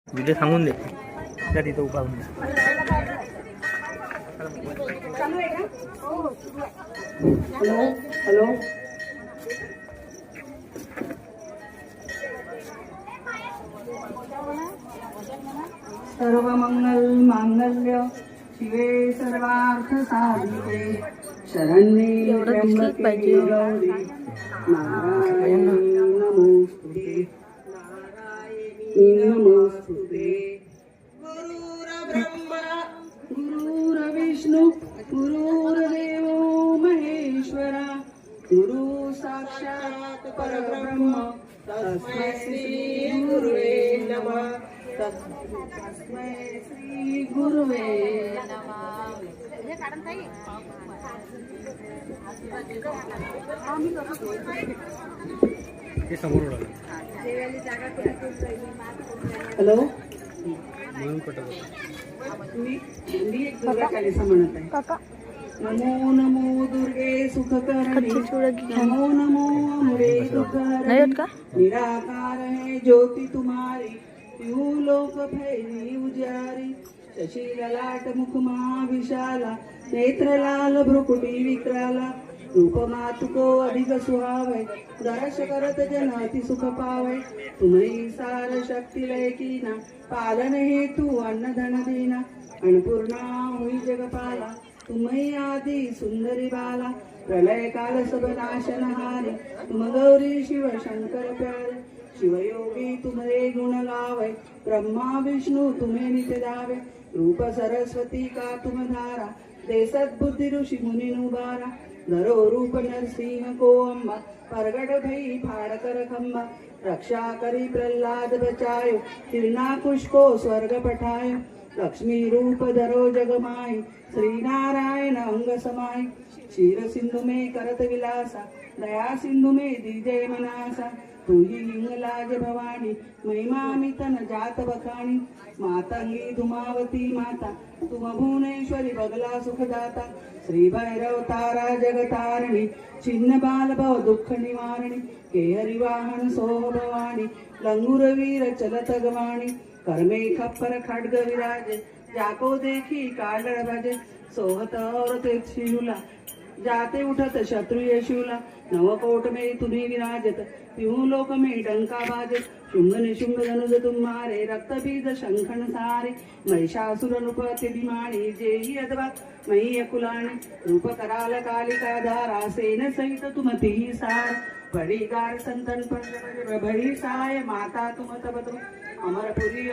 Video सांगून दे त्या तिथं उभा होऊन हॅलो हॅलो सर्व मंगल मांगल्य शिवे सर्वार्थ साधिके शरण्ये त्र्यंबके गौरी नारायणी नमोस्तुते नारायणी नमोस्तुते गुरुर्ब्रह्मा गुरुर्विष्णु गुरुर्देवो महेश्वरा गुरु साक्षात् परब्रह्म तस्मै श्री गुरुवे नमः तस्मै श्री गुरुवे ते समोर उडालं हॅलो म्हणून कटत मी एक दुर्गा चालीसा म्हणत आहे. नमो नमो दुर्गे सुखकरणी नमो नमो अमृते दुःखहरणी निराकार है ज्योति तुम्हारी यू लोक फैली उजारी शशी ललाट मुख महाविशाला नेत्र लाल भ्रुकुटी विक्राला रूप मातुको अधिक सुहावे दर्श करत जन अति सुख पावे तुम्ही सार शक्ती लय कीना पालन हेतु अन्न धन देना अन्नपूर्णा हुई जगपाला तुम्ही आदि सुंदरी बाला प्रलय काल सब नाशनहारी तुम गौरी शिव शंकर प्यारे शिवयोगी तुम्हारे गुण गावे ब्रह्मा विष्णु तुम्हें नित्य दावे रूप सरस्वती का तुम धारा दे सद्बुद्धि ऋषि मुनि नुबारा धरो रूप नरसिंह को अम्बा परगट भई फाड़ कर खंबा रक्षा करी प्रहलाद बचायो तिरनाकुश को स्वर्ग पठायो लक्ष्मी रूप धरो जगमाई श्री नारायण अंग समाई क्षीर सिंधु में करत विलासा दया सिंधु में दीजय मनासा तू ही हिंगलाज भवानी महिमा मितन जात बखाणी मातंगी धुमावती माता तुम भुवनेश्वरी बगला सुखदाता श्री भैरव तारा जगतारिणी चिन्ह बाल भव दुःख निवारणी केहरी वाहन सोह भवानी लंगूर वीर चलत गवाणी कर्मे खप्पर खड्ग विराजे जाको देखी कालड़ भजे सोहत और ते शिवला जाते उठत शत्रु यशूला नवकोट में तुम्हें विराजत त्यों लोक में डंका बाजत शुंग निशुंग धनुज तुम्हारे रक्त बीज शंखन सारे महिषासुर नृपति विमानी जेहि अदवा मही अकुलानी रूप कराल कालिका धारा सेन सहित तुम तिहि सार बड़ी गार संतन पर भई साय माता तुम तब तुम अमरपुरी